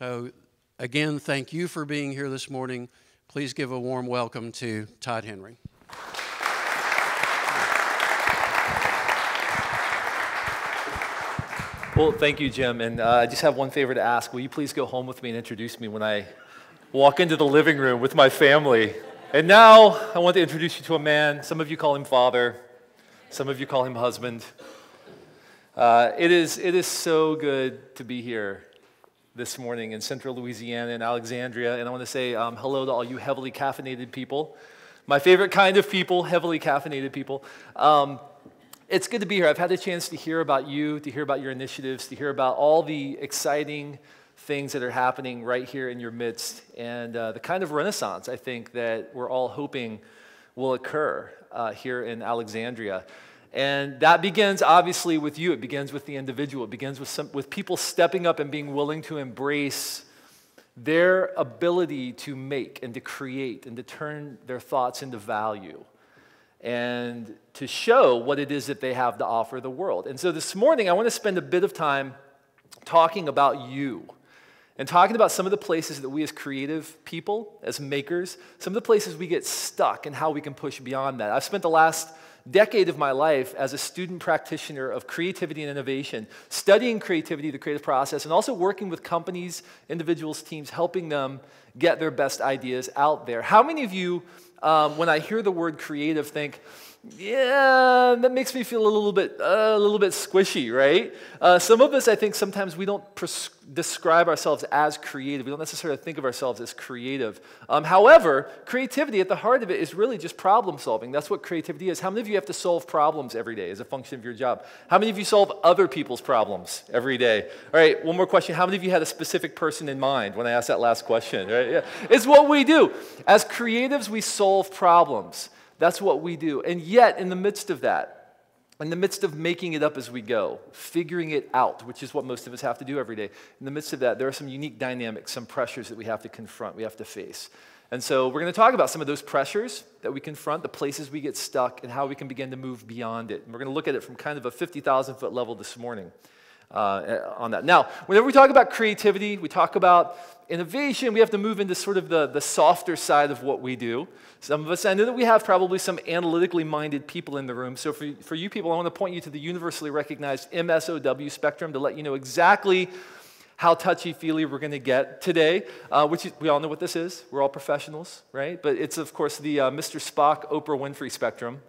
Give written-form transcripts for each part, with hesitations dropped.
So again, thank you for being here this morning. Please give a warm welcome to Todd Henry. Well, thank you, Jim. And I just have one favor to ask. Will you please go home with me and introduce me when I walk into the living room with my family? And now I want to introduce you to a man. Some of you call him father. Some of you call him husband. It is so good to be here this morning in central Louisiana in Alexandria. And I want to say hello to all you heavily caffeinated people. My favorite kind of people, heavily caffeinated people. It's good to be here. I've had a chance to hear about you, to hear about your initiatives, to hear about all the exciting things that are happening right here in your midst, and the kind of renaissance, I think, that we're all hoping will occur here in Alexandria. And that begins, obviously, with you. It begins with the individual. It begins with people stepping up and being willing to embrace their ability to make and to create and to turn their thoughts into value, and to show what it is that they have to offer the world. And so this morning, I want to spend a bit of time talking about you and talking about some of the places that we as creative people, as makers, some of the places we get stuck and how we can push beyond that. I've spent the last decade of my life as a student practitioner of creativity and innovation, studying creativity, the creative process, and also working with companies, individuals, teams, helping them get their best ideas out there. How many of you, when I hear the word creative, think, yeah, that makes me feel a little bit squishy, right? Some of us, I think, sometimes we don't describe ourselves as creative. We don't necessarily think of ourselves as creative. However, creativity at the heart of it is really just problem solving. That's what creativity is. How many of you have to solve problems every day as a function of your job? How many of you solve other people's problems every day? All right, one more question. How many of you had a specific person in mind when I asked that last question? Right? Yeah. It's what we do. As creatives, we solve problems. That's what we do. And yet, in the midst of that, in the midst of making it up as we go, figuring it out, which is what most of us have to do every day, in the midst of that, there are some unique dynamics, some pressures that we have to confront, we have to face. And so we're going to talk about some of those pressures that we confront, the places we get stuck, and how we can begin to move beyond it. And we're going to look at it from kind of a 50,000-foot level this morning on that. Now, whenever we talk about creativity, we talk about innovation, we have to move into sort of the softer side of what we do. Some of us, I know that we have probably some analytically minded people in the room. So for you people, I want to point you to the universally recognized MSOW spectrum to let you know exactly how touchy-feely we're going to get today, we all know what this is. We're all professionals, right? But it's, of course, the Mr. Spock, Oprah Winfrey spectrum.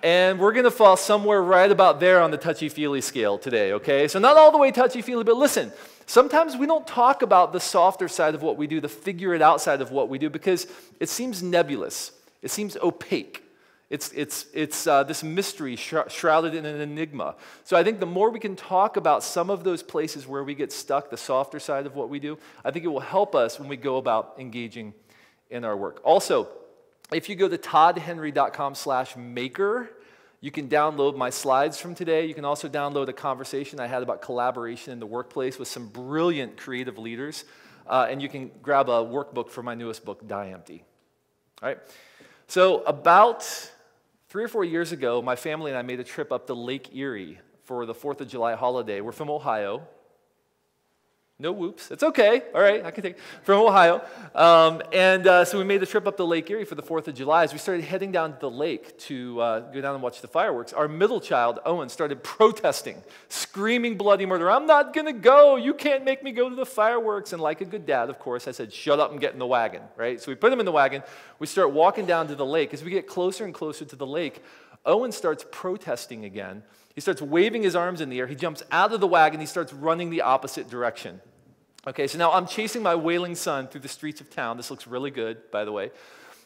And we're going to fall somewhere right about there on the touchy-feely scale today, okay? So not all the way touchy-feely, but listen, sometimes we don't talk about the softer side of what we do, the figure-it-out side of what we do, because it seems nebulous. It seems opaque. It's this mystery shrouded in an enigma. So I think the more we can talk about some of those places where we get stuck, the softer side of what we do, I think it will help us when we go about engaging in our work. Also, if you go to toddhenry.com/maker, you can download my slides from today. You can also download a conversation I had about collaboration in the workplace with some brilliant creative leaders. And you can grab a workbook for my newest book, Die Empty. All right. So about 3 or 4 years ago, my family and I made a trip up to Lake Erie for the 4th of July holiday. We're from Ohio. No whoops. It's okay. All right, I can take it. From Ohio. So we made the trip up to Lake Erie for the 4th of July. As we started heading down to the lake to go down and watch the fireworks, our middle child, Owen, started protesting, screaming bloody murder. I'm not going to go. You can't make me go to the fireworks. And like a good dad, of course, I said, shut up and get in the wagon, right? So we put him in the wagon. We start walking down to the lake. As we get closer and closer to the lake, Owen starts protesting again. He starts waving his arms in the air. He jumps out of the wagon. He starts running the opposite direction. Okay, so now I'm chasing my wailing son through the streets of town. This looks really good, by the way.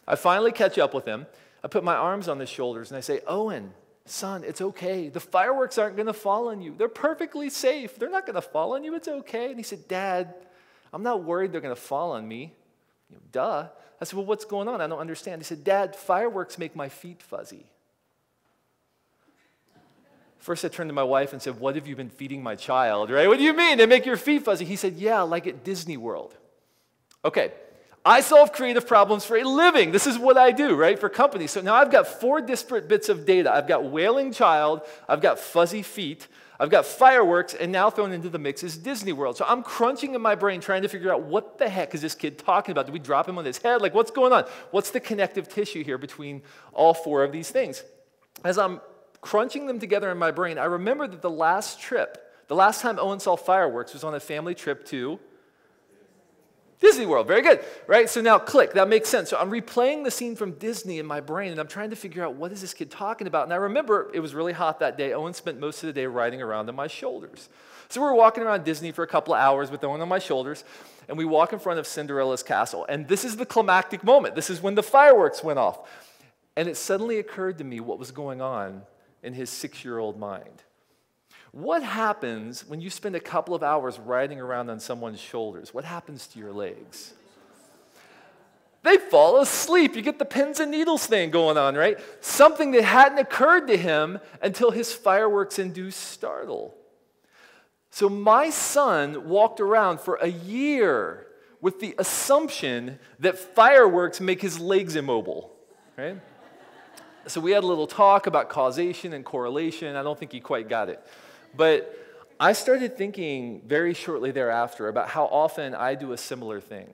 I finally catch up with him. I put my arms on his shoulders and I say, Owen, son, it's okay. The fireworks aren't going to fall on you. They're perfectly safe. They're not going to fall on you. It's okay. And he said, Dad, I'm not worried they're going to fall on me. Duh. I said, well, what's going on? I don't understand. He said, Dad, fireworks make my feet fuzzy. First, I turned to my wife and said, what have you been feeding my child, right? What do you mean? They make your feet fuzzy. He said, yeah, like at Disney World. Okay, I solve creative problems for a living. This is what I do, right, for companies. So now I've got 4 disparate bits of data. I've got wailing child. I've got fuzzy feet. I've got fireworks, and now thrown into the mix is Disney World. So I'm crunching in my brain trying to figure out what the heck is this kid talking about? Did we drop him on his head? Like, what's going on? What's the connective tissue here between all four of these things? As I'm crunching them together in my brain, I remember that the last time Owen saw fireworks was on a family trip to Disney World. Very good, right? So now click, that makes sense. So I'm replaying the scene from Disney in my brain, and I'm trying to figure out what is this kid talking about. And I remember it was really hot that day. Owen spent most of the day riding around on my shoulders. So we're walking around Disney for a couple of hours with Owen on my shoulders, and we walk in front of Cinderella's castle. And this is the climactic moment. This is when the fireworks went off. And it suddenly occurred to me what was going on in his 6-year-old mind. What happens when you spend a couple of hours riding around on someone's shoulders? What happens to your legs? They fall asleep. You get the pins and needles thing going on, right? Something that hadn't occurred to him until his fireworks-induced startle. So my son walked around for a year with the assumption that fireworks make his legs immobile, right? So we had a little talk about causation and correlation. I don't think he quite got it. But I started thinking very shortly thereafter about how often I do a similar thing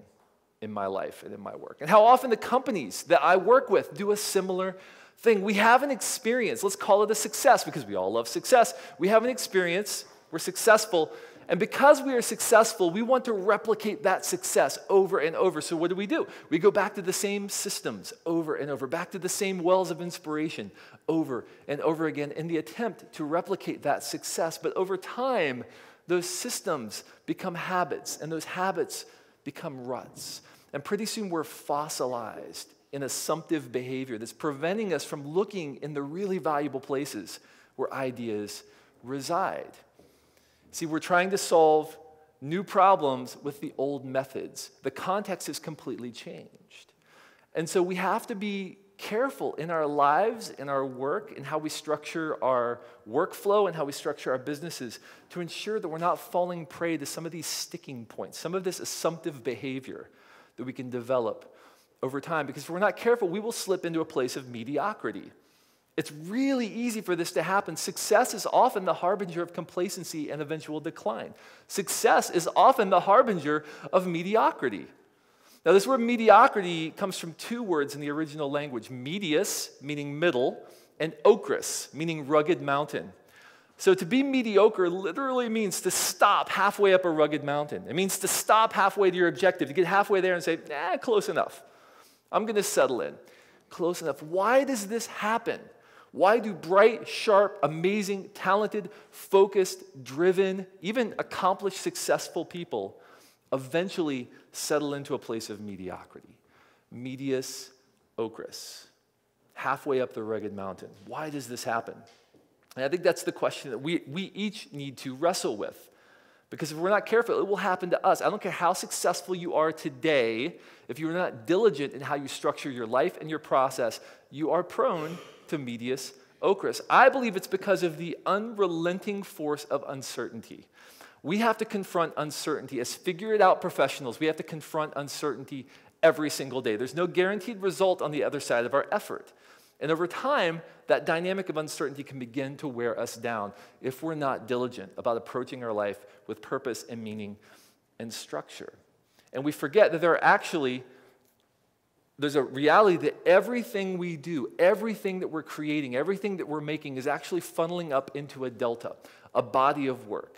in my life and in my work, and how often the companies that I work with do a similar thing. We have an experience. Let's call it a success, because we all love success. We have an experience. We're successful. And because we are successful, we want to replicate that success over and over. So what do? We go back to the same systems over and over, back to the same wells of inspiration over and over again in the attempt to replicate that success. But over time, those systems become habits, and those habits become ruts. And pretty soon we're fossilized in assumptive behavior that's preventing us from looking in the really valuable places where ideas reside. See, we're trying to solve new problems with the old methods. The context has completely changed. And so we have to be careful in our lives, in our work, in how we structure our workflow and how we structure our businesses to ensure that we're not falling prey to some of these sticking points, some of this assumptive behavior that we can develop over time. Because if we're not careful, we will slip into a place of mediocrity. It's really easy for this to happen. Success is often the harbinger of complacency and eventual decline. Success is often the harbinger of mediocrity. Now, this word mediocrity comes from two words in the original language: medius, meaning middle, and ocris, meaning rugged mountain. So to be mediocre literally means to stop halfway up a rugged mountain. It means to stop halfway to your objective, to get halfway there and say, close enough. I'm going to settle in. Close enough. Why does this happen? Why do bright, sharp, amazing, talented, focused, driven, even accomplished, successful people eventually settle into a place of mediocrity? Medius ocris, halfway up the rugged mountain. Why does this happen? And I think that's the question that we each need to wrestle with. Because if we're not careful, it will happen to us. I don't care how successful you are today, if you're not diligent in how you structure your life and your process, you are prone to medius ocris. I believe it's because of the unrelenting force of uncertainty. We have to confront uncertainty. As figure-it-out professionals, we have to confront uncertainty every single day. There's no guaranteed result on the other side of our effort. And over time, that dynamic of uncertainty can begin to wear us down if we're not diligent about approaching our life with purpose and meaning and structure. And we forget that there's a reality that everything we do, everything that we're creating, everything that we're making is actually funneling up into a delta, a body of work,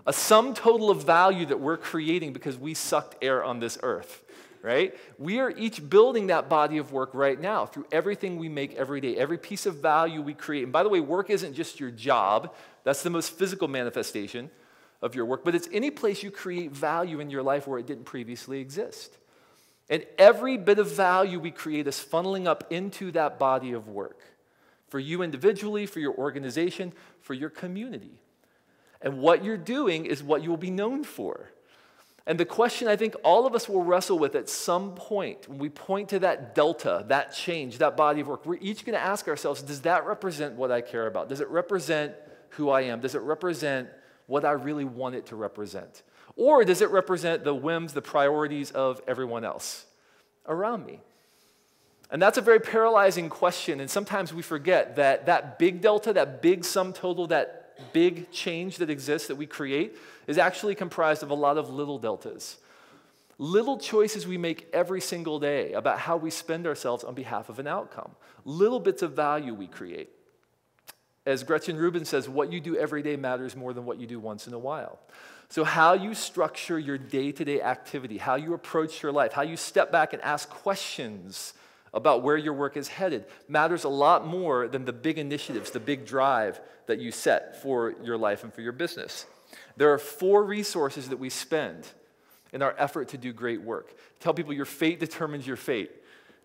a sum total of value that we're creating because we sucked air on this earth, right? We are each building that body of work right now through everything we make every day, every piece of value we create. And by the way, work isn't just your job. That's the most physical manifestation of your work, but it's any place you create value in your life where it didn't previously exist. And every bit of value we create is funneling up into that body of work for you individually, for your organization, for your community. And what you're doing is what you will be known for. And the question I think all of us will wrestle with at some point, when we point to that delta, that change, that body of work, we're each going to ask ourselves, does that represent what I care about? Does it represent who I am? Does it represent what I really want it to represent? Or does it represent the whims, the priorities of everyone else around me? And that's a very paralyzing question, and sometimes we forget that that big delta, that big sum total, that that big change that exists that we create is actually comprised of a lot of little deltas. Little choices we make every single day about how we spend ourselves on behalf of an outcome. Little bits of value we create. As Gretchen Rubin says, what you do every day matters more than what you do once in a while. So how you structure your day-to-day activity, how you approach your life, how you step back and ask questions about where your work is headed matters a lot more than the big initiatives, the big drive that you set for your life and for your business. There are 4 resources that we spend in our effort to do great work. Tell people your fate determines your fate,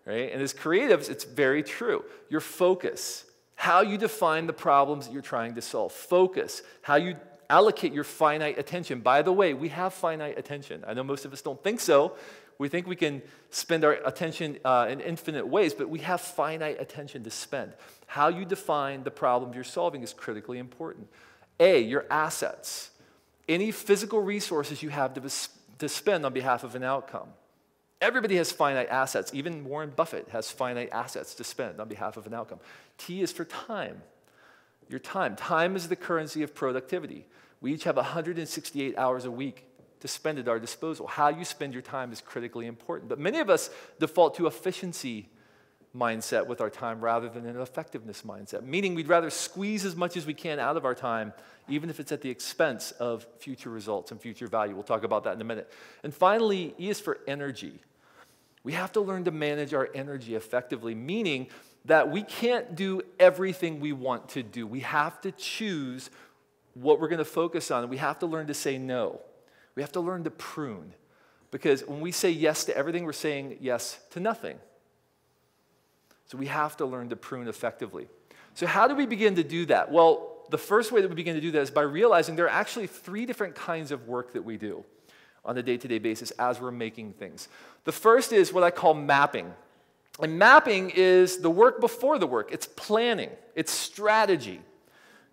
right? And as creatives, it's very true. Your focus, how you define the problems that you're trying to solve. Focus, how you allocate your finite attention. By the way, we have finite attention. I know most of us don't think so. We think we can spend our attention in infinite ways, but we have finite attention to spend. How you define the problem you're solving is critically important. A, your assets. Any physical resources you have to spend on behalf of an outcome. Everybody has finite assets. Even Warren Buffett has finite assets to spend on behalf of an outcome. T is for time. Your time. Time is the currency of productivity. We each have 168 hours a week to spend at our disposal. How you spend your time is critically important. But many of us default to efficiency mindset with our time rather than an effectiveness mindset, meaning we'd rather squeeze as much as we can out of our time, even if it's at the expense of future results and future value. We'll talk about that in a minute. And finally, E is for energy. We have to learn to manage our energy effectively, meaning that we can't do everything we want to do. We have to choose what we're going to focus on, and we have to learn to say no. We have to learn to prune, because when we say yes to everything, we're saying yes to nothing. So we have to learn to prune effectively. So how do we begin to do that? Well, the first way that we begin to do that is by realizing there are actually 3 different kinds of work that we do on a day-to-day basis as we're making things. The first is what I call mapping. And mapping is the work before the work. It's planning. It's strategy.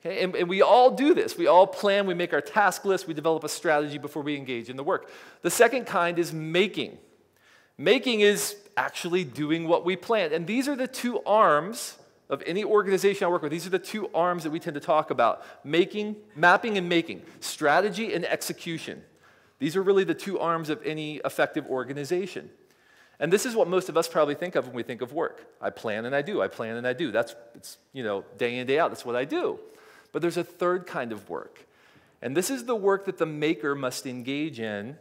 Okay? And we all do this. We all plan. We make our task list. We develop a strategy before we engage in the work. The second kind is making. Making is actually doing what we plan. And these are the 2 arms of any organization I work with. These are the 2 arms that we tend to talk about. Mapping and making. Strategy and execution. These are really the 2 arms of any effective organization. And this is what most of us probably think of when we think of work. I plan and I do. I plan and I do. It's day in, day out. That's what I do. But there's a third kind of work. And this is the work that the maker must engage in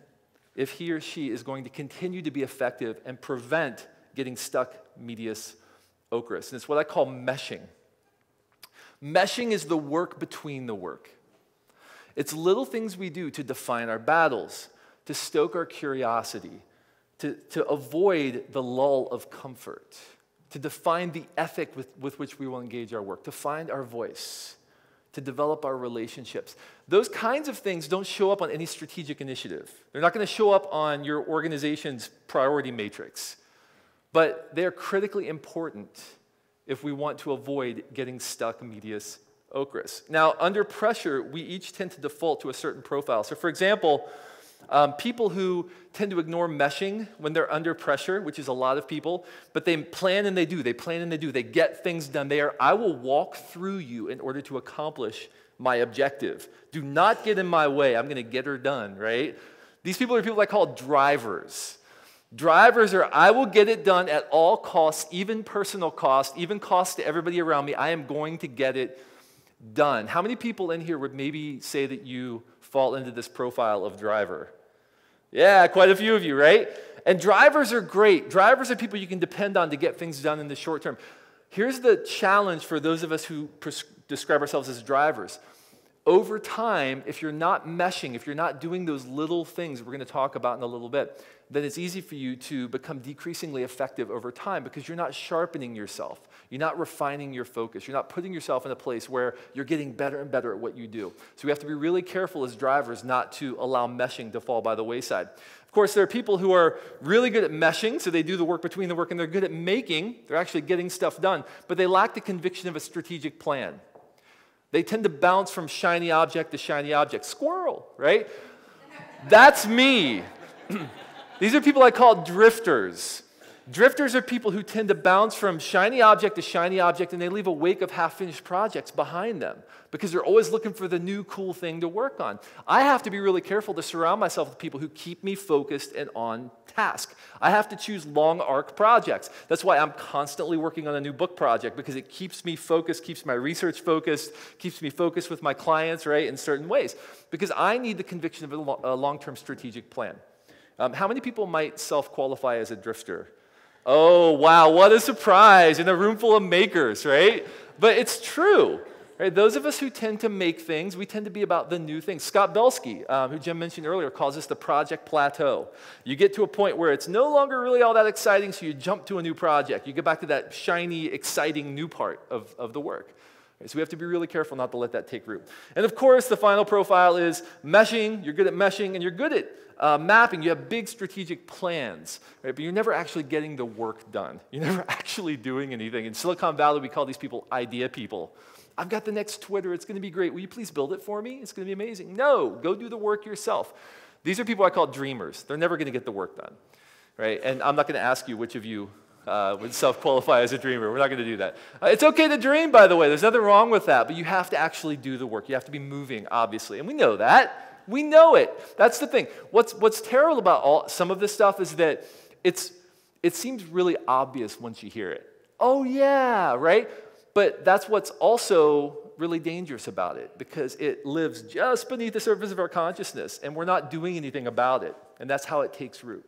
if he or she is going to continue to be effective and prevent getting stuck medias ocris. And it's what I call meshing. Meshing is the work between the work. It's little things we do to define our battles, to stoke our curiosity, to avoid the lull of comfort, to define the ethic with which we will engage our work, to find our voice, to develop our relationships. Those kinds of things don't show up on any strategic initiative. They're not going to show up on your organization's priority matrix, but they're critically important if we want to avoid getting stuck medias ocris. Now, under pressure, we each tend to default to a certain profile. So, for example, people who tend to ignore meshing when they're under pressure, which is a lot of people, but they plan and they do, they plan and they do, they get things done. I will walk through you in order to accomplish my objective. Do not get in my way. I'm going to get her done, right? These people are people I call drivers. Drivers are, I will get it done at all costs, even personal cost, even cost to everybody around me. I am going to get it done. How many people in here would maybe say that you fall into this profile of driver? Yeah, quite a few of you, right? And drivers are great. Drivers are people you can depend on to get things done in the short term. Here's the challenge for those of us who describe ourselves as drivers. Over time, if you're not meshing, if you're not doing those little things we're going to talk about in a little bit, then it's easy for you to become decreasingly effective over time because you're not sharpening yourself. You're not refining your focus. You're not putting yourself in a place where you're getting better and better at what you do. So we have to be really careful as drivers not to allow meshing to fall by the wayside. Of course, there are people who are really good at meshing, so they do the work between the work, and they're good at making. They're actually getting stuff done, but they lack the conviction of a strategic plan. They tend to bounce from shiny object to shiny object. Squirrel, right? That's me. These are people I call drifters. Drifters are people who tend to bounce from shiny object to shiny object, and they leave a wake of half-finished projects behind them because they're always looking for the new cool thing to work on. I have to be really careful to surround myself with people who keep me focused and on task. I have to choose long arc projects. That's why I'm constantly working on a new book project, because it keeps me focused, keeps my research focused, keeps me focused with my clients, right, in certain ways, because I need the conviction of a long-term strategic plan. How many people might self-qualify as a drifter? Oh, wow, what a surprise in a room full of makers, right? But it's true, right? Those of us who tend to make things, we tend to be about the new things. Scott Belsky, who Jim mentioned earlier, calls this the project plateau. You get to a point where it's no longer really all that exciting, so you jump to a new project. You get back to that shiny, exciting new part of the work. So we have to be really careful not to let that take root. And of course, the final profile is meshing. You're good at meshing, and you're good at mapping. You have big strategic plans, right? But you're never actually getting the work done. You're never actually doing anything. In Silicon Valley, we call these people idea people. I've got the next Twitter. It's going to be great. Will you please build it for me? It's going to be amazing. No, go do the work yourself. These are people I call dreamers. They're never going to get the work done, right? And I'm not going to ask you which of you would self-qualify as a dreamer. We're not going to do that. It's okay to dream, by the way. There's nothing wrong with that. But you have to actually do the work. You have to be moving, obviously. And we know that. We know it. That's the thing. What's terrible about some of this stuff is that it seems really obvious once you hear it. Oh, yeah, right? But that's what's also really dangerous about it, because it lives just beneath the surface of our consciousness, and we're not doing anything about it. And that's how it takes root.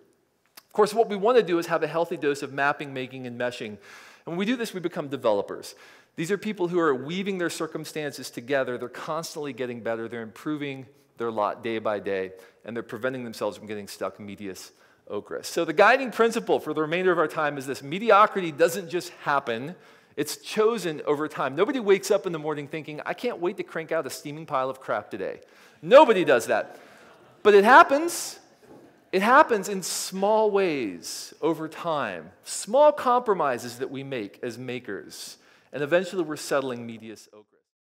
Of course, what we want to do is have a healthy dose of mapping, making, and meshing. And when we do this, we become developers. These are people who are weaving their circumstances together. They're constantly getting better. They're improving their lot day by day, and they're preventing themselves from getting stuck medias ocris. So the guiding principle for the remainder of our time is this: mediocrity doesn't just happen. It's chosen over time. Nobody wakes up in the morning thinking, I can't wait to crank out a steaming pile of crap today. Nobody does that. But it happens. It happens in small ways over time, small compromises that we make as makers, and eventually we're settling medias ocris.